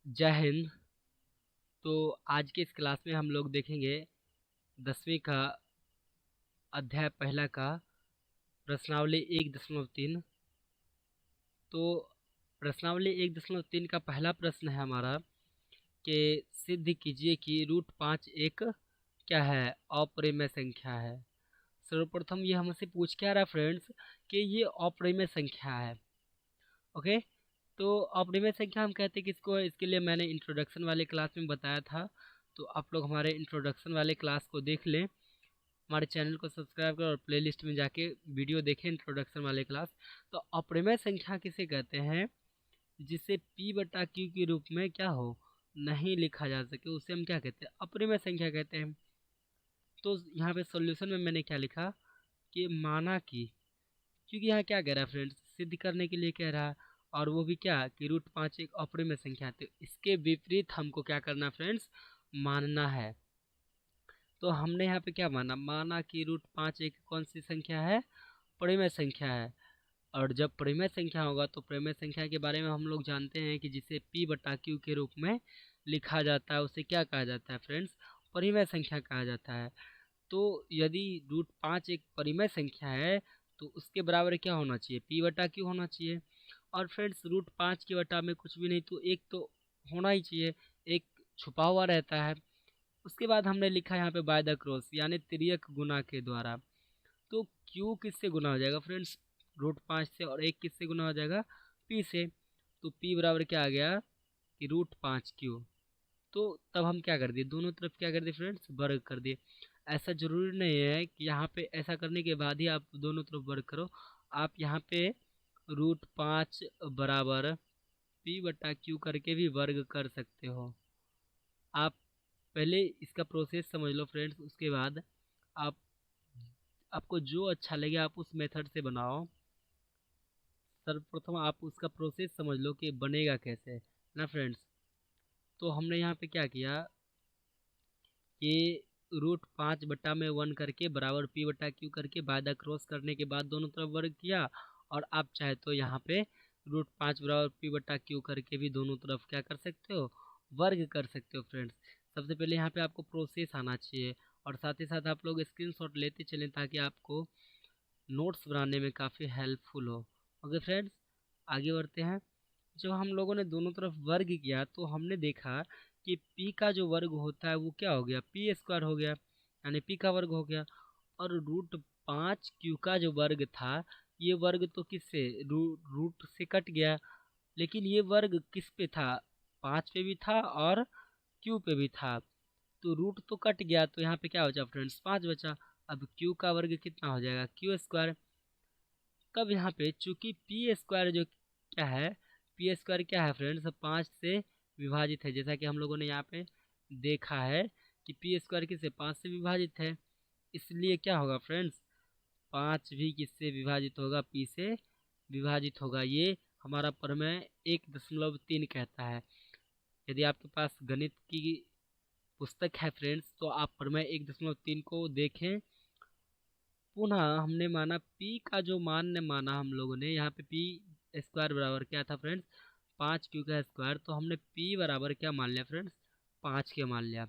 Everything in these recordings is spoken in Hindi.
जय हिंद। तो आज के इस क्लास में हम लोग देखेंगे 10वीं का अध्याय पहला का प्रश्नावली 1.3। तो प्रश्नावली 1.3 का पहला प्रश्न है हमारा कि सिद्ध कीजिए कि रूट 5 एक क्या है, अपरिमेय संख्या है। सर्वप्रथम ये हमसे पूछ क्या रहा है फ्रेंड्स कि ये अपरिमेय संख्या है। ओके, तो अपरिमेय संख्या हम कहते हैं किसको है, इसके लिए मैंने इंट्रोडक्शन वाले क्लास में बताया था। तो आप लोग हमारे इंट्रोडक्शन वाले क्लास को देख लें, हमारे चैनल को सब्सक्राइब करें और प्लेलिस्ट में जाके वीडियो देखें इंट्रोडक्शन वाले क्लास। तो अपरिमेय संख्या किसे कहते हैं, जिसे p बटा क्यू के रूप में क्या हो, नहीं लिखा जा सके, उसे हम क्या कहते हैं, अपरिमेय संख्या कहते हैं। तो यहाँ पे सॉल्यूशन में मैंने क्या लिखा कि माना कि, क्योंकि यहाँ क्या कह रहा है फ्रेंड्स, सिद्ध करने के लिए कह रहा है, और वो भी क्या कि रूट 5 एक अपरिमेय संख्या है। तो इसके विपरीत हमको क्या करना फ्रेंड्स, मानना है। तो हमने यहाँ पे क्या माना कि रूट 5 एक कौन सी संख्या है, परिमेय संख्या है। और जब परिमेय संख्या होगा तो परिमेय संख्या के बारे में हम लोग जानते हैं कि जिसे p बटा क्यू के रूप में लिखा जाता है उसे क्या कहा जाता है फ्रेंड्स, परिमेय संख्या कहा जाता है। तो यदि रूट 5 एक परिमेय संख्या है तो उसके बराबर क्या होना चाहिए, p बटा क्यू होना चाहिए। और फ्रेंड्स रूट 5 के बटा में कुछ भी नहीं तो एक तो होना ही चाहिए, एक छुपा हुआ रहता है। उसके बाद हमने लिखा यहाँ पे बाय द क्रॉस, यानी तिर्यक गुना के द्वारा। तो क्यू किससे गुना हो जाएगा फ्रेंड्स, रूट 5 से, और एक किससे गुना हो जाएगा, p से। तो p बराबर क्या आ गया कि रूट 5 क्यू। तो तब हम क्या कर दिए, दोनों तरफ क्या कर दिए फ्रेंड्स, वर्ग कर दिए। ऐसा जरूरी नहीं है कि यहाँ पे ऐसा करने के बाद ही आप दोनों तरफ वर्ग करो। आप यहाँ पे रूट 5 बराबर p बटा क्यू करके भी वर्ग कर सकते हो। आप पहले इसका प्रोसेस समझ लो फ्रेंड्स, उसके बाद आप आपको जो अच्छा लगे आप उस मेथड से बनाओ। सर्वप्रथम आप उसका प्रोसेस समझ लो कि बनेगा कैसे ना फ्रेंड्स। तो हमने यहाँ पे क्या किया कि रूट 5 बटा में 1 करके बराबर p बटा क्यू करके बाय द क्रॉस करने के बाद दोनों तरफ वर्ग किया। और आप चाहे तो यहाँ पे रूट 5 बराबर p बटा क्यू करके भी दोनों तरफ क्या कर सकते हो, वर्ग कर सकते हो फ्रेंड्स। सबसे पहले यहाँ पे आपको प्रोसेस आना चाहिए, और साथ ही साथ आप लोग स्क्रीनशॉट लेते चलें ताकि आपको नोट्स बनाने में काफ़ी हेल्पफुल हो। ओके फ्रेंड्स, आगे बढ़ते हैं। जब हम लोगों ने दोनों तरफ वर्ग किया तो हमने देखा कि p का जो वर्ग होता है वो क्या हो गया, p स्क्वायर हो गया, यानी p का वर्ग हो गया। और रूट 5 क्यू का जो वर्ग था, ये वर्ग तो किससे, रूट से कट गया, लेकिन ये वर्ग किस पे था, 5 पे भी था और क्यू पे भी था। तो रूट तो कट गया, तो यहाँ पे क्या बचा फ्रेंड्स, 5 बचा। अब क्यू का वर्ग कितना हो जाएगा, क्यू स्क्वायर। तब यहाँ पे चूंकि पी स्क्वायर जो क्या है, पी स्क्वायर क्या है फ्रेंड्स, 5 से विभाजित है, जैसा कि हम लोगों ने यहाँ पे देखा है कि पी स्क्वायर किससे, 5 से विभाजित है। इसलिए क्या होगा फ्रेंड्स, 5 भी किससे विभाजित होगा, पी से विभाजित होगा। ये हमारा प्रमेय 1.3 कहता है। यदि आपके पास गणित की पुस्तक है फ्रेंड्स तो आप प्रमेय 1.3 को देखें। पुनः हमने माना p का जो मान ने माना हम लोगों ने, यहाँ पे p स्क्वायर बराबर क्या था फ्रेंड्स, 5 क्यू का स्क्वायर। तो हमने p बराबर क्या मान लिया फ्रेंड्स, 5 के मान लिया।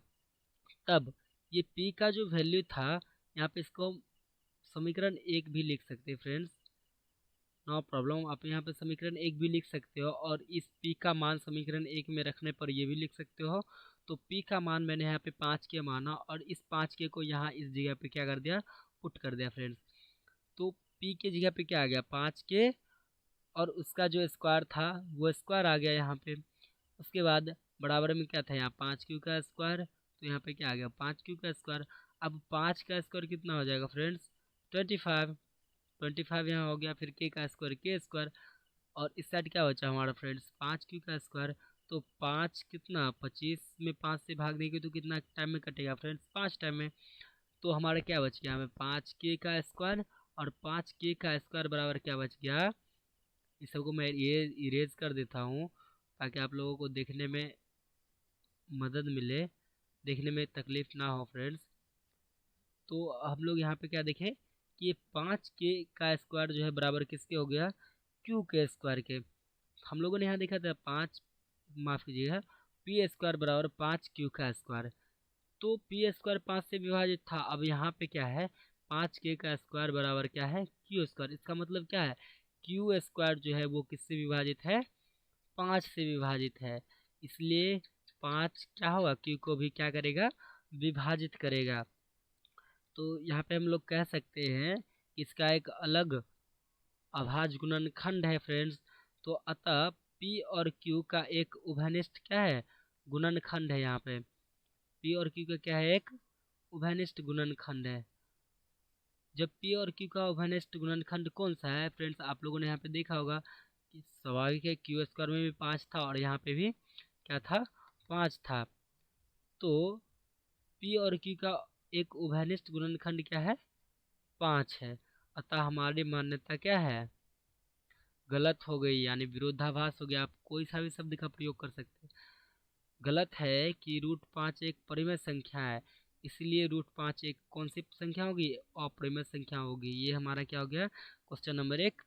तब ये p का जो वैल्यू था, यहाँ पे इसको समीकरण 1 भी लिख सकते हैं फ्रेंड्स, नो प्रॉब्लम। आप यहाँ पे समीकरण 1 भी लिख सकते हो, और इस p का मान समीकरण 1 में रखने पर ये भी लिख सकते हो। तो p का मान मैंने यहाँ पे 5 के माना, और इस 5 के को यहाँ इस जगह पे क्या कर दिया, पुट कर दिया फ्रेंड्स। तो p के जगह पे क्या आ गया, 5 के, और उसका जो स्क्वायर था वो स्क्वायर आ गया यहाँ पे। उसके बाद बराबर में क्या था, यहाँ 5 क्यू का स्क्वायर, तो यहाँ पे क्या आ गया, 5 क्यू का स्क्वायर। अब 5 का स्क्वायर कितना हो जाएगा फ्रेंड्स, 25। 25 यहाँ हो गया, फिर के का स्क्वायर के स्क्वायर। और इस साइड क्या बचा हमारा फ्रेंड्स, 5 क्यू का स्क्वायर। तो 5 कितना, 25 में 5 से भाग देंगे तो कितना टाइम में कटेगा फ्रेंड्स, 5 टाइम में। तो हमारा क्या बच गया, हमें 5 के का स्क्वायर, और 5 के का स्क्वायर बराबर क्या बच गया, इस सबको मैं ये इरेज कर देता हूँ ताकि आप लोगों को देखने में मदद मिले, देखने में तकलीफ ना हो फ्रेंड्स। तो हम लोग यहाँ पे क्या देखें कि ये 5 के का स्क्वायर जो है बराबर किसके हो गया, क्यू के स्क्वायर के। हम लोगों ने यहाँ देखा था 5, माफ़ कीजिएगा, पी स्क्वायर बराबर 5 क्यू का स्क्वायर। तो पी स्क्वायर 5 से विभाजित था, अब यहाँ पे क्या है 5k का स्क्वायर बराबर क्या है क्यू स्क्वायर। इसका मतलब क्या है क्यू स्क्वायर जो है वो किससे विभाजित है 5 से विभाजित है, इसलिए 5 क्या होगा क्यू को भी क्या करेगा विभाजित करेगा। तो यहाँ पे हम लोग कह सकते हैं इसका एक अलग अभाज्य गुणनखंड है फ्रेंड्स। तो अतः पी और क्यू का एक उभयनिष्ठ क्या है गुणनखंड है। यहाँ पे पी और क्यू का क्या है एक उभयनिष्ठ गुणनखंड है। जब पी और क्यू का उभयनिष्ठ गुणनखंड कौन सा है फ्रेंड्स, आप लोगों ने यहाँ पे देखा होगा कि स्वाभाविक है क्यू स्क्वायर में भी 5 था और यहाँ पे भी क्या था 5 था। तो पी और क्यू का एक उभयनिष्ठ गुणनखंड क्या है 5 है। अतः हमारी मान्यता क्या है गलत हो गई, यानी विरोधाभास हो गया। आप कोई सा भी शब्द का प्रयोग कर सकते हैं। गलत है कि √5 एक परिमेय संख्या है, इसलिए √5 एक कौन सी संख्या होगी अपरिमेय संख्या होगी। ये हमारा क्या हो गया क्वेश्चन नंबर 1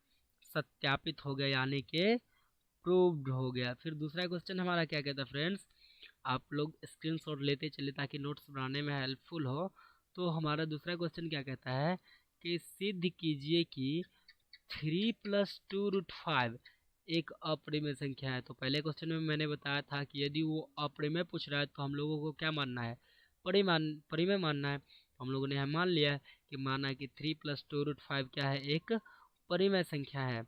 सत्यापित हो गया, यानी कि प्रूव्ड हो गया। फिर दूसरा क्वेश्चन हमारा क्या कहता है फ्रेंड्स, आप लोग स्क्रीनशॉट लेते चले ताकि नोट्स बनाने में हेल्पफुल हो। तो हमारा दूसरा क्वेश्चन क्या कहता है कि सिद्ध कीजिए कि 3+2√5 एक अपरिमेय संख्या है। तो पहले क्वेश्चन में मैंने बताया था कि यदि वो अपरिमेय पूछ रहा है तो हम लोगों को क्या मानना है परिमेय मानना है। तो हम लोगों ने यहाँ मान लिया है कि माना कि 3+2√5 क्या है एक परिमेय संख्या है।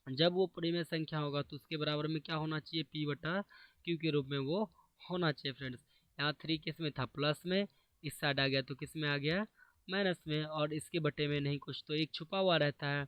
जब वो परिमेय संख्या होगा तो उसके बराबर में क्या होना चाहिए पी बटा क्यू के रूप में वो होना चाहिए फ्रेंड्स। यहाँ 3 किस में था प्लस में, इस साइड आ गया तो किस में आ गया माइनस में, और इसके बटे में नहीं कुछ तो एक छुपा हुआ रहता है,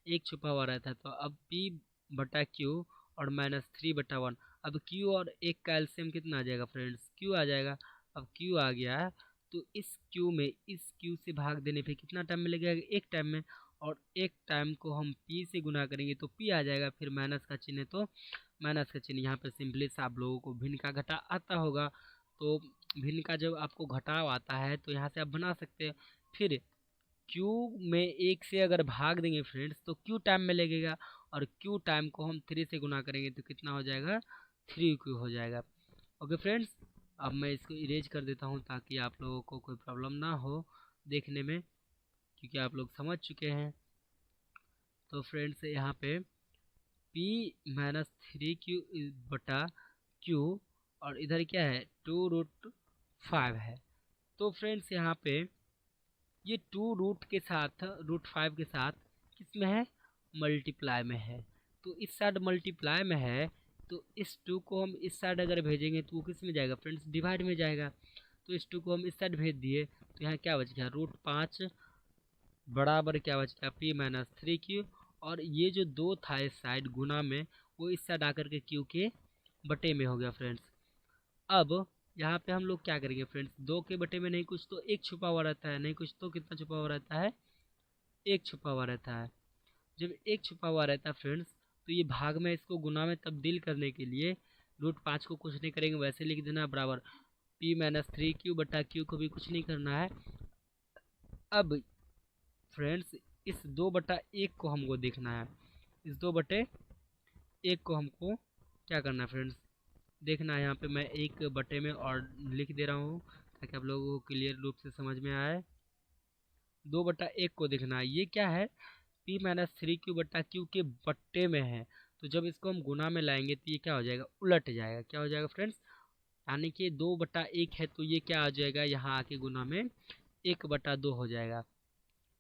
एक छुपा हुआ रहता है। तो अब पी बटा क्यू और -3/1। अब क्यू और एक का एलसीएम कितना आ जाएगा फ्रेंड्स क्यू आ जाएगा। अब क्यू आ गया है तो इस क्यू में इस क्यू से भाग देने पे कितना टाइम मिलेगा एक टाइम में, और एक टाइम को हम पी से गुना करेंगे तो पी आ जाएगा। फिर माइनस का चिन्ह है तो माइनस का चिन्ह। यहाँ पे सिंपली से आप लोगों को भिन्न का घटा आता होगा, तो भिन्न का जब आपको घटाव आता है तो यहाँ से आप बना सकते हैं। फिर क्यू में एक से अगर भाग देंगे फ्रेंड्स तो क्यू टाइम में लगेगा, और क्यू टाइम को हम 3 से गुना करेंगे तो कितना हो जाएगा 3 क्यू हो जाएगा। ओके फ्रेंड्स, अब मैं इसको इरेज कर देता हूँ ताकि आप लोगों को कोई प्रॉब्लम ना हो देखने में, क्योंकि आप लोग समझ चुके हैं। तो फ्रेंड्स यहाँ पे p-3q बटा क्यू और इधर क्या है 2√5 है। तो फ्रेंड्स यहाँ पे ये 2 रूट के साथ √5 के साथ किस में है मल्टीप्लाई में है। तो इस साइड मल्टीप्लाई में है तो इस 2 को हम इस साइड अगर भेजेंगे तो वो किस में जाएगा फ्रेंड्स डिवाइड में जाएगा। तो इस 2 को हम इस साइड भेज दिए तो यहाँ क्या बच गया √5 बराबर क्या बच गया p-3q, और ये जो 2 था इस साइड गुना में वो इस साइड आकर के q के बटे में हो गया फ्रेंड्स। अब यहाँ पे हम लोग क्या करेंगे फ्रेंड्स 2 के बटे में नहीं कुछ तो एक छुपा हुआ रहता है, नहीं कुछ तो कितना छुपा हुआ रहता है एक छुपा हुआ रहता है। जब एक छुपा हुआ रहता है फ्रेंड्स तो ये भाग में इसको गुना में तब्दील करने के लिए √5 को कुछ नहीं करेंगे, वैसे लिख देना बराबर p-3q बटा q को भी कुछ नहीं करना है। अब फ्रेंड्स इस 2/1 को हमको देखना है, इस 2/1 को हमको क्या करना है फ्रेंड्स देखना है। यहाँ पे मैं एक बटे में और लिख दे रहा हूँ ताकि आप लोगों को क्लियर रूप से समझ में आए। 2/1 को देखना है, ये क्या है p-3q बटा q के बट्टे में है। तो जब इसको हम गुना में लाएंगे तो ये क्या हो जाएगा उलट जाएगा, क्या हो जाएगा फ्रेंड्स यानी कि 2/1 है तो ये क्या आ जाएगा यहाँ आके गुना में 1/2 हो जाएगा,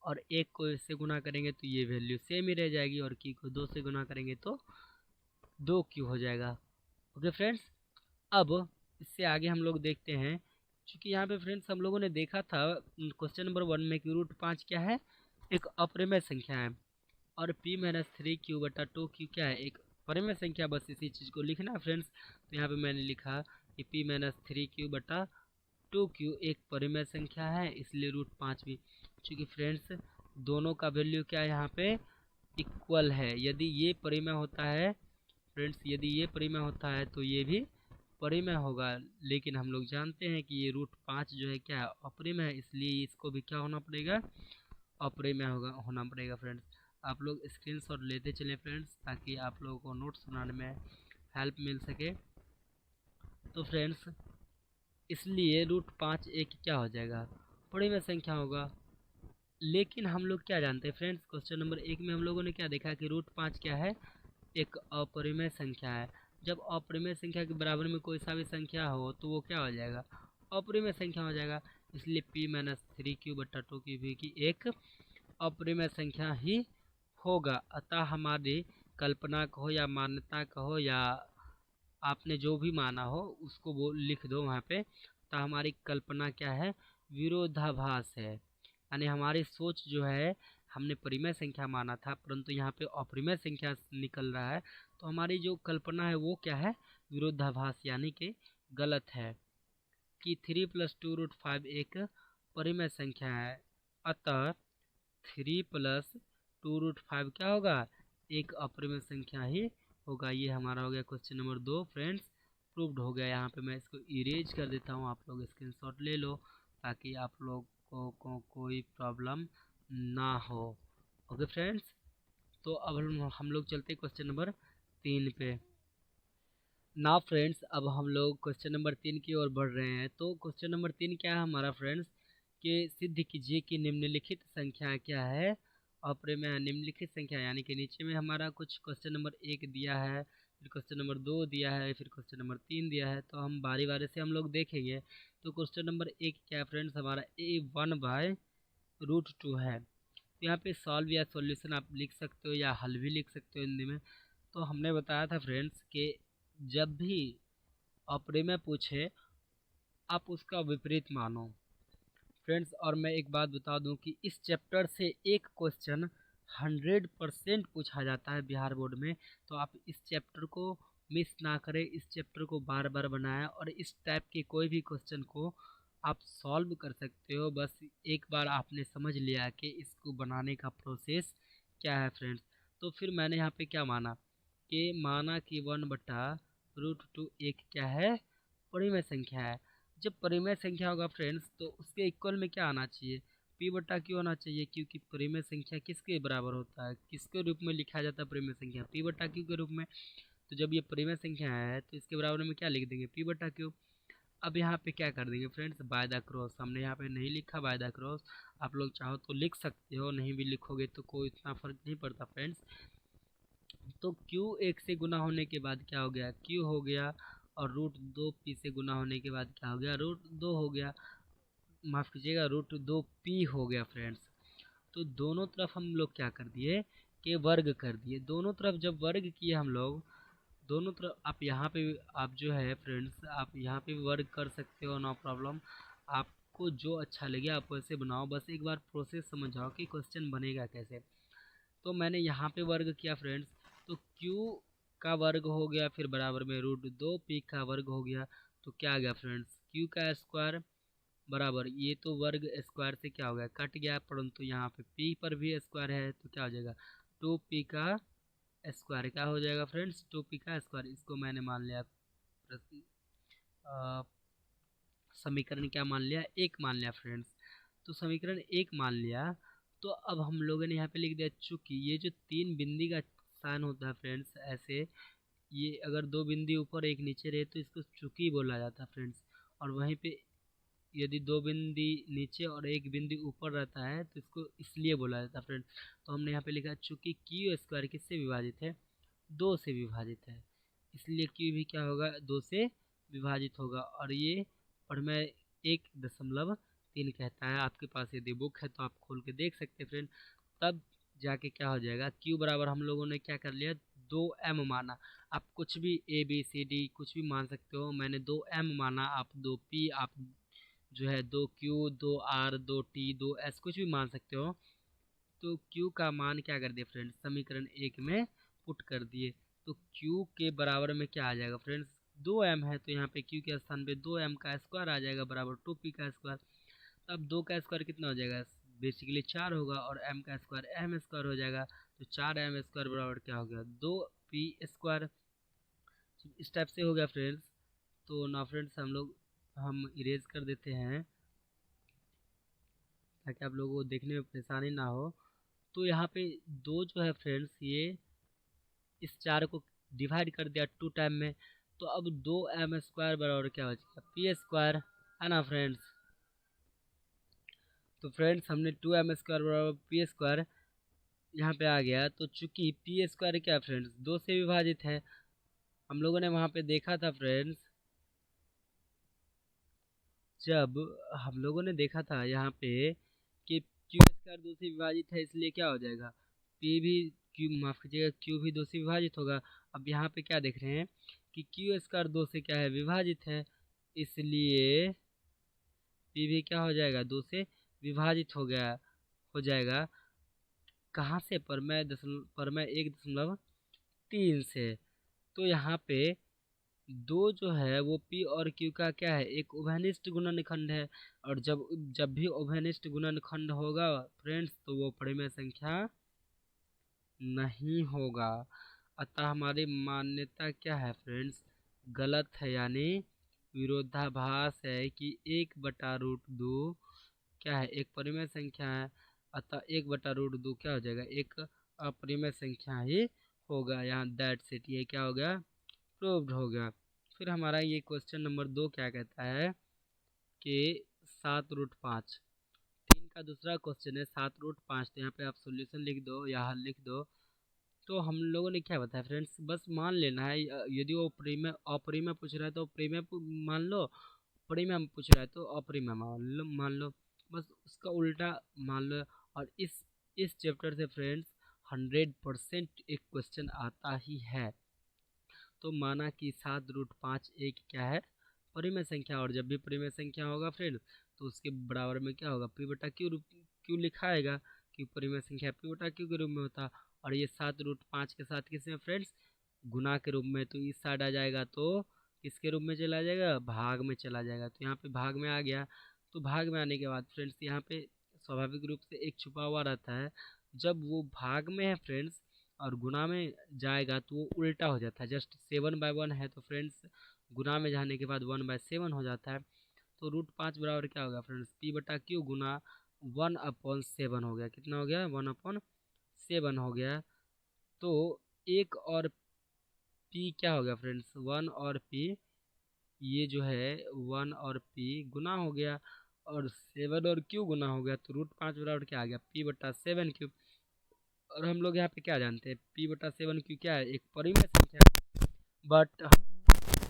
और 1 को इससे गुना करेंगे तो ये वैल्यू सेम ही रह जाएगी, और q को 2 से गुना करेंगे तो 2q हो जाएगा। ओके फ्रेंड्स, अब इससे आगे हम लोग देखते हैं, क्योंकि यहाँ पे फ्रेंड्स हम लोगों ने देखा था क्वेश्चन नंबर 1 में कि √5 क्या है एक अपरिमेय संख्या है, और p-3q बटा 2q क्या है एक परिमेय संख्या। बस इसी चीज़ को लिखना है फ्रेंड्स। तो यहाँ पे मैंने लिखा कि p-3q बटा 2q एक परिमेय संख्या है, इसलिए √5 भी, क्योंकि फ्रेंड्स दोनों का वैल्यू क्या है यहाँ पे इक्वल है। यदि ये परिमेय होता है फ्रेंड्स, यदि ये परिमेय होता है तो ये भी परिमेय होगा, लेकिन हम लोग जानते हैं कि ये √5 जो है क्या है अपरिमेय है, इसलिए इसको भी क्या होना पड़ेगा अपरिमेय होना पड़ेगा फ्रेंड्स। आप लोग स्क्रीनशॉट लेते चलें फ्रेंड्स ताकि आप लोगों को नोट्स बनाने में हेल्प मिल सके। तो फ्रेंड्स इसलिए रूट 5 एक क्या हो जाएगा, पूर्णिमा संख्या होगा। लेकिन हम लोग क्या जानते हैं फ्रेंड्स, क्वेश्चन नंबर 1 में हम लोगों ने क्या देखा कि रूट 5 क्या है, एक अपरिमेय संख्या है। जब अपरिमेय संख्या के बराबर में कोई सा भी संख्या हो तो वो क्या हो जाएगा, अपरिमेय संख्या हो जाएगा। इसलिए p-3q/2 की एक अपरिमेय संख्या ही होगा। अतः हमारी कल्पना कहो या मान्यता कहो या आपने जो भी माना हो उसको वो लिख दो वहाँ पे। तो हमारी कल्पना क्या है, विरोधाभास है, यानी हमारी सोच जो है, हमने परिमेय संख्या माना था परंतु यहाँ पे अपरिमेय संख्या निकल रहा है। तो हमारी जो कल्पना है वो क्या है, विरोधाभास, यानी कि गलत है कि 3+2√5 एक परिमेय संख्या है। अतः 3+2√5 क्या होगा, एक अपरिमेय संख्या ही होगा। ये हमारा हो गया क्वेश्चन नंबर 2 फ्रेंड्स, प्रूव्ड हो गया। यहाँ पे मैं इसको इरेज कर देता हूँ, आप लोग स्क्रीनशॉट ले लो ताकि आप लोगों को कोई प्रॉब्लम ना हो। ओके फ्रेंड्स, तो अब हम लोग चलते हैं क्वेश्चन नंबर 3 पे। ना फ्रेंड्स, अब हम लोग क्वेश्चन नंबर 3 की ओर बढ़ रहे हैं। तो क्वेश्चन नंबर 3 क्या है हमारा फ्रेंड्स, कि सिद्ध कीजिए कि निम्नलिखित संख्या क्या है अपरिमेय। निम्नलिखित संख्या यानी कि नीचे में हमारा कुछ क्वेश्चन नंबर 1 दिया है, फिर क्वेश्चन नंबर 2 दिया है, फिर क्वेश्चन नंबर 3 दिया है। तो हम बारी बारी से हम लोग देखेंगे। तो क्वेश्चन नंबर 1 क्या है फ्रेंड्स, हमारा a1/√2 है। तो यहाँ पे सॉल्व या सॉल्यूशन आप लिख सकते हो या हल भी लिख सकते हो हिंदी में। तो हमने बताया था फ्रेंड्स कि जब भी अपरिमेय पूछे आप उसका विपरीत मानो फ्रेंड्स। और मैं एक बात बता दूं कि इस चैप्टर से एक क्वेश्चन 100% पूछा जाता है बिहार बोर्ड में। तो आप इस चैप्टर को मिस ना करें, इस चैप्टर को बार बार बनाएं और इस टाइप के कोई भी क्वेश्चन को आप सॉल्व कर सकते हो। बस एक बार आपने समझ लिया कि इसको बनाने का प्रोसेस क्या है फ्रेंड्स। तो फिर मैंने यहाँ पे क्या माना कि माना कि 1/√2 एक क्या है, परिमेय संख्या है। जब परिमेय संख्या होगा फ्रेंड्स तो उसके इक्वल में क्या आना चाहिए, p/q होना चाहिए, क्योंकि परिमेय संख्या किसके बराबर होता है, किसके रूप में लिखा जाता है परिमेय संख्या, p/q के रूप में। तो जब ये परिमेय संख्या है तो इसके बराबर में क्या लिख देंगे, p/q। अब यहाँ पे क्या कर देंगे फ्रेंड्स, बाय द क्रॉस। हमने यहाँ पे नहीं लिखा बाय द क्रॉस, आप लोग चाहो तो लिख सकते हो, नहीं भी लिखोगे तो कोई इतना फर्क नहीं पड़ता फ्रेंड्स। तो q 1 से गुना होने के बाद क्या हो गया, q हो गया, और √2p से गुना होने के बाद क्या हो गया, √2 हो गया, माफ़ कीजिएगा √2p हो गया फ्रेंड्स। तो दोनों तरफ हम लोग क्या कर दिए कि वर्ग कर दिए। दोनों तरफ जब वर्ग किए हम लोग, दोनों तरफ आप यहाँ पे आप जो है फ्रेंड्स आप यहाँ पे भी वर्ग कर सकते हो, नो प्रॉब्लम। आपको जो अच्छा लगे आप वैसे बनाओ, बस एक बार प्रोसेस समझ जाओ कि क्वेश्चन बनेगा कैसे। तो मैंने यहाँ पे वर्ग किया फ्रेंड्स, तो q का वर्ग हो गया, फिर बराबर में √2p का वर्ग हो गया। तो क्या आ गया फ्रेंड्स, q का स्क्वायर बराबर, ये तो वर्ग स्क्वायर से क्या हो गया, कट गया, परंतु यहाँ पे p पर भी स्क्वायर है तो क्या हो जाएगा, 2p का स्क्वायर। क्या हो जाएगा फ्रेंड्स, 2p का स्क्वायर। इसको मैंने मान लिया समीकरण क्या मान लिया, एक मान लिया फ्रेंड्स। तो समीकरण एक मान लिया। तो अब हम लोगों ने यहाँ पे लिख दिया चूंकि ये जो 3 बिंदी का साइन होता है फ्रेंड्स, ऐसे ये अगर 2 बिंदी ऊपर एक नीचे रहे तो इसको चूंकि बोला जाता है फ्रेंड्स। और वहीं पे यदि 2 बिंदी नीचे और एक बिंदी ऊपर रहता है तो इसको इसलिए बोला जाता है फ्रेंड्स। तो हमने यहाँ पे लिखा चूंकि क्यू स्क्वायर किससे विभाजित है, 2 से विभाजित है, इसलिए क्यू भी क्या होगा, 2 से विभाजित होगा। और ये परिमेय 1.3 कहता है। आपके पास यदि बुक है तो आप खोल के देख सकते हैं फ्रेंड। तब जाके क्या हो जाएगा, क्यू बराबर हम लोगों ने क्या कर लिया, 2m माना। आप कुछ भी ABCD कुछ भी मान सकते हो, मैंने 2m माना, आप 2p, आप जो है 2q, 2r, 2t, 2s कुछ भी मान सकते हो। तो q का मान क्या कर दिया फ्रेंड्स, समीकरण 1 में पुट कर दिए। तो q के बराबर में क्या आ जाएगा फ्रेंड्स, 2m है तो यहाँ पे q के स्थान पे 2m का स्क्वायर आ जाएगा बराबर 2p का स्क्वायर। अब 2 का स्क्वायर कितना हो जाएगा, बेसिकली 4 होगा, और m का स्क्वायर m स्क्वायर हो जाएगा। तो 4m स्क्वायर बराबर क्या हो गया, 2p स्क्वायर। इस टाइप से हो गया फ्रेंड्स। तो ना फ्रेंड्स हम इरेज कर देते हैं ताकि आप लोगों को देखने में परेशानी ना हो। तो यहाँ पे 2 जो है फ्रेंड्स, ये इस 4 को डिवाइड कर दिया 2 टाइम में। तो अब 2m² बराबर क्या हो जाएगा p² है ना फ्रेंड्स। तो फ्रेंड्स हमने 2m² बराबर p² यहाँ पे आ गया। तो चूंकि p² क्या फ्रेंड्स 2 से विभाजित है, हम लोगों ने वहाँ पे देखा था फ्रेंड्स, जब हम लोगों ने देखा था यहाँ पे कि q² 2 से विभाजित है, इसलिए क्या हो जाएगा p भी q, माफ कीजिएगा, q भी 2 से विभाजित होगा। अब यहाँ पे क्या देख रहे हैं कि q² 2 से क्या है विभाजित है, इसलिए p भी क्या हो जाएगा 2 से विभाजित हो जाएगा। कहाँ से परमय 1.3 से। तो यहाँ पे दो जो है वो p और q का क्या है एक उभयनिष्ठ गुणनखंड है, और जब जब भी उभयनिष्ठ गुणनखंड होगा फ्रेंड्स तो वो परिमेय संख्या नहीं होगा। अतः हमारी मान्यता क्या है फ्रेंड्स गलत है, यानी विरोधाभास है कि 1/√2 क्या है एक परिमेय संख्या है। अतः 1/√2 क्या हो जाएगा एक अपरिमेय संख्या ही होगा। यहाँ दैट्स इट, ये क्या हो गया प्रूव्ड हो गया। फिर हमारा ये क्वेश्चन नंबर 2 क्या कहता है कि 7√5, 3 का दूसरा क्वेश्चन है 7√5। तो यहाँ पे आप सॉल्यूशन लिख दो या हल लिख दो। तो हम लोगों ने क्या बताया फ्रेंड्स, बस मान लेना है, यदि वो अपरिमेय पूछ रहा है तो परिमेय मान लो, परिमेय पूछ रहा है तो अपरिमेय मान लो, बस उसका उल्टा मान लो। और इस चैप्टर से फ्रेंड्स 100% एक क्वेश्चन आता ही है। तो माना कि 7√5 एक क्या है परिमेय संख्या, और जब भी परिमेय संख्या होगा फ्रेंड तो उसके बराबर में क्या होगा p/q लिखा आएगा, कि परिमेय संख्या p/q के रूप में होता। और ये 7√5 के साथ किस में फ्रेंड्स गुना के रूप में, तो इस साइड आ जाएगा तो किसके रूप में चला जाएगा भाग में चला जाएगा। तो यहाँ पे भाग में आ गया। तो भाग में आने के बाद फ्रेंड्स यहाँ पे स्वाभाविक रूप से एक छुपा हुआ रहता है, जब वो भाग में है फ्रेंड्स और गुना में जाएगा तो वो उल्टा हो जाता है। जस्ट 7/1 है तो फ्रेंड्स गुना में जाने के बाद 1/7 हो जाता है। तो √5 बराबर क्या होगा फ्रेंड्स p/q गुना 1/7 हो गया। कितना हो गया 1/7 हो गया। तो एक और p क्या हो गया फ्रेंड्स 1 और p, ये जो है 1 और p गुना हो गया, और 7 और q गुना हो गया। तो √5 बराबर क्या आ गया p/7q। और हम लोग यहाँ पे क्या जानते हैं p/7q क्या है एक परिमेय संख्या है। बट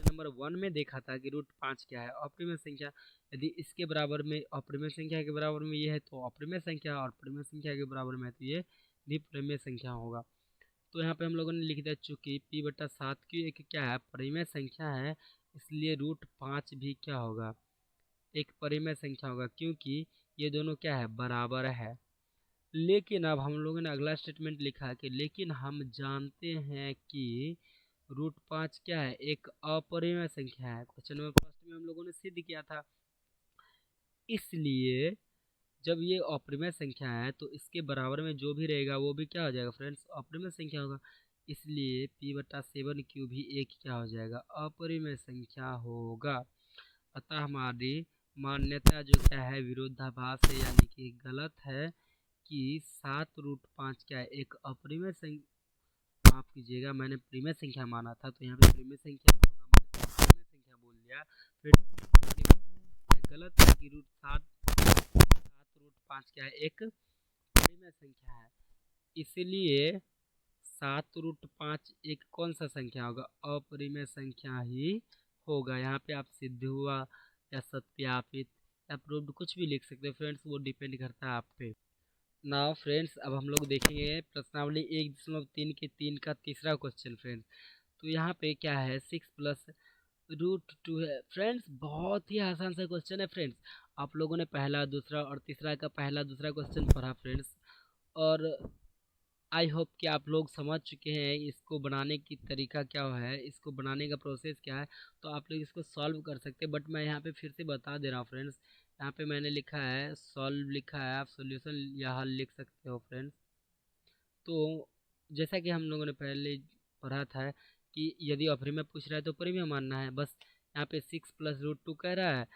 नंबर 1 में देखा था कि √5 क्या है अपरिमेय संख्या। यदि इसके बराबर में अपरिमेय संख्या के बराबर में ये है तो अपरिमेय संख्या, और परिमेय संख्या के बराबर में है तो ये भी परिमेय संख्या होगा। तो यहाँ पे हम लोगों ने लिख दिया चूंकि p/7q एक क्या है परिमेय संख्या है, इसलिए √5 भी क्या होगा एक परिमेय संख्या होगा, क्योंकि ये दोनों क्या है बराबर है। लेकिन अब हम लोगों ने अगला स्टेटमेंट लिखा कि लेकिन हम जानते हैं कि √5 क्या है एक अपरिमेय संख्या है। क्वेश्चन नंबर फर्स्ट में हम लोगों ने सिद्ध किया था। इसलिए जब ये अपरिमेय संख्या है तो इसके बराबर में जो भी रहेगा वो भी क्या हो जाएगा फ्रेंड्स अपरिमेय संख्या होगा। इसलिए p/7q भी एक क्या हो जाएगा अपरिमेय संख्या होगा। अतः हमारी मान्यता जो क्या है विरोधाभास है, यानी कि गलत है कि 7√5 क्या है एक अपरिमेय संख्या। माफ कीजिएगा मैंने परिमेय संख्या माना था, तो यहाँ पे परिमेय संख्या नहीं होगा, मैंने अपरिमेय संख्या बोल दिया। फिर गलत है कि √5 क्या है एक परिमेय संख्या है। इसलिए 7√5 एक कौन सा संख्या होगा अपरिमेय संख्या ही होगा। यहाँ पे आप सिद्ध हुआ या सत्यापित या प्रूव्ड कुछ भी लिख सकते हो फ्रेंड्स, वो डिपेंड करता है आप पे। नाउ फ्रेंड्स अब हम लोग देखेंगे प्रश्नावली 1.3 के 3 का तीसरा क्वेश्चन फ्रेंड्स। तो यहाँ पे क्या है 6+√2 है फ्रेंड्स, बहुत ही आसान सा क्वेश्चन है फ्रेंड्स। आप लोगों ने पहला दूसरा और तीसरा का पहला दूसरा क्वेश्चन पढ़ा फ्रेंड्स, और आई होप कि आप लोग समझ चुके हैं इसको बनाने की तरीका क्या है, इसको बनाने का प्रोसेस क्या है। तो आप लोग इसको सॉल्व कर सकते हैं, बट मैं यहाँ पे फिर से बता दे रहा हूँ फ्रेंड्स। यहाँ पे मैंने लिखा है सॉल्व लिखा है, आप सॉल्यूशन या हल लिख सकते हो फ्रेंड्स। तो जैसा कि हम लोगों ने पहले पढ़ा था कि यदि अपरिमेय पूछ रहा है तो परिमेय मानना है बस। यहाँ पे 6+√2 कह रहा है,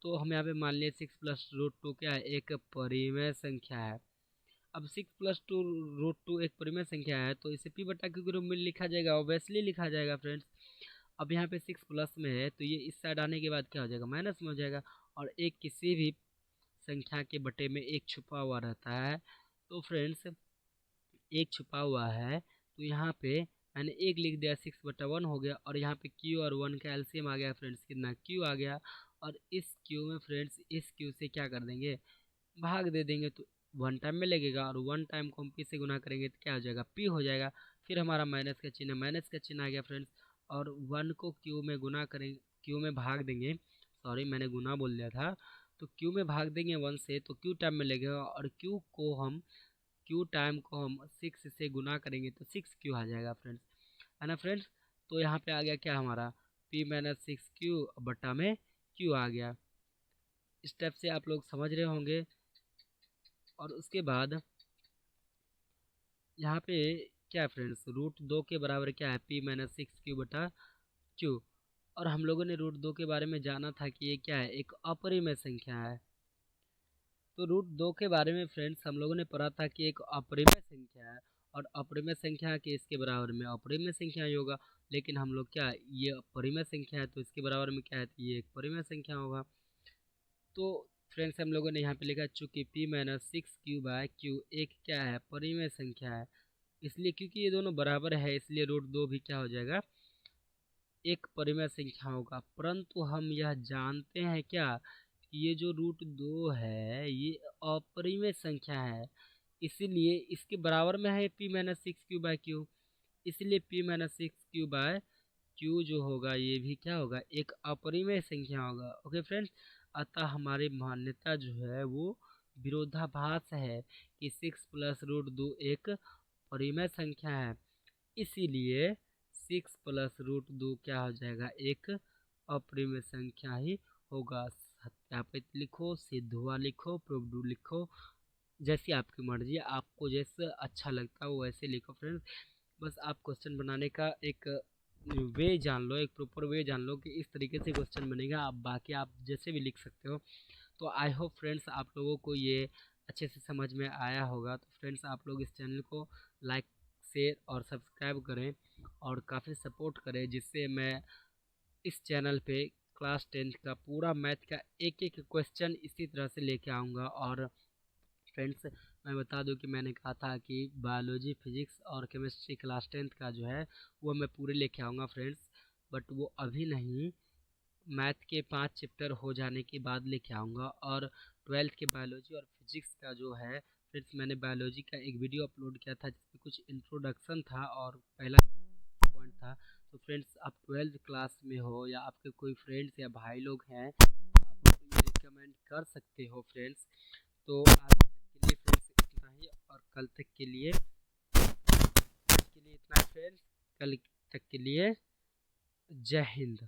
तो हम यहाँ पे मान लिए 6+√2 क्या है एक परिमेय संख्या है। अब 6+2√2 एक परिमेय संख्या है, तो इसे p/q के रूप में लिखा जाएगा, ऑब्वियसली लिखा जाएगा फ्रेंड्स। अब यहाँ पे 6 प्लस में है तो ये इस साइड आने के बाद क्या हो जाएगा, माइनस में हो जाएगा। और एक किसी भी संख्या के बटे में एक छुपा हुआ रहता है। तो फ्रेंड्स एक छुपा हुआ है तो यहाँ पे मैंने एक लिख दिया, 6/1 हो गया। और यहाँ पे क्यू और 1 का एलसीएम आ गया फ्रेंड्स, कितना, क्यू आ गया। और इस क्यू में फ्रेंड्स इस क्यू से क्या कर देंगे, भाग दे देंगे। तो 1 टाइम में लगेगा और 1 टाइम को हम पी से गुना करेंगे तो क्या हो जाएगा, पी हो जाएगा। फिर हमारा माइनस का चिन्ह, माइनस का चिन्ह आ गया फ्रेंड्स। और 1 को क्यू में गुना करेंगे, क्यू में भाग देंगे, सॉरी मैंने गुना बोल दिया था। तो क्यू में भाग देंगे 1 से तो क्यू टाइम में लगेगा। और क्यू टाइम को हम 6 से गुना करेंगे तो 6 क्यू आ जाएगा फ्रेंड्स, है ना फ्रेंड्स। तो यहाँ पे आ गया क्या हमारा, p-6q बट्टा में क्यू आ गया। स्टेप से आप लोग समझ रहे होंगे। और उसके बाद यहाँ पे क्या फ्रेंड्स, √2 के बराबर क्या है, p-6q बटा क्यू। और हम लोगों ने √2 के बारे में जाना था कि ये क्या है, एक अपरिमेय संख्या है। तो √2 के बारे में फ्रेंड्स हम लोगों ने पढ़ा था कि एक अपरिमेय संख्या है। और अपरिमेय संख्या के इसके बराबर में अपरिमेय संख्या ही होगा। लेकिन हम लोग क्या, ये अपरिमेय संख्या है तो इसके बराबर में क्या है, तो ये एक परिमेय संख्या होगा। तो फ्रेंड्स हम लोगों ने यहाँ पे लिखा चूंकि p-6q/q एक क्या है, परिमेय संख्या है। इसलिए क्योंकि ये दोनों बराबर है इसलिए √2 भी क्या हो जाएगा, एक परिमेय संख्या होगा। परंतु हम यह जानते हैं क्या कि ये जो √2 है ये अपरिमेय संख्या है, इसीलिए इसके बराबर में है p-6q/q। इसलिए p-6q/q जो होगा ये भी क्या होगा, एक अपरिमेय संख्या होगा। ओके फ्रेंड्स, अतः हमारी मान्यता जो है वो विरोधाभास है कि 6 प्लस √2 एक परिमेय संख्या है। इसीलिए 6 प्लस √2 क्या हो जाएगा, एक अपरिमेय संख्या ही होगा। सत्यापित लिखो, सिद्ध हुआ लिखो, प्रूव्ड लिखो, जैसी आपकी मर्जी, आपको जैसे अच्छा लगता हो वैसे लिखो फ्रेंड्स। बस आप क्वेश्चन बनाने का एक वे जान लो, एक प्रॉपर वे जान लो कि इस तरीके से क्वेश्चन बनेगा। आप बाकी आप जैसे भी लिख सकते हो। तो आई होप फ्रेंड्स आप लोगों को ये अच्छे से समझ में आया होगा। तो फ्रेंड्स आप लोग इस चैनल को लाइक, शेयर और सब्सक्राइब करें और काफ़ी सपोर्ट करें, जिससे मैं इस चैनल पे क्लास 10th का पूरा मैथ का एक एक क्वेश्चन इसी तरह से लेके आऊँगा। और फ्रेंड्स मैं बता दूं कि मैंने कहा था कि बायोलॉजी, फिजिक्स और केमिस्ट्री क्लास 10th का जो है वो मैं पूरे लेके आऊँगा फ्रेंड्स। बट वो अभी नहीं, मैथ के 5 चैप्टर हो जाने के बाद लेके आऊँगा। और 12th के बायोलॉजी और फिजिक्स का जो है फ्रेंड्स, मैंने बायोलॉजी का एक वीडियो अपलोड किया था जिसमें कुछ इंट्रोडक्शन था और पहला पॉइंट था। तो फ्रेंड्स आप 12th क्लास में हो या आपके कोई फ्रेंड्स या भाई लोग हैं, आप लोग ये रिकमेंड कर सकते हो फ्रेंड्स। तो आज तक के लिए फ्रेंड्स इतना ही, और कल तक के लिए इतना फ्रेंड्स, कल तक के लिए जय हिंद।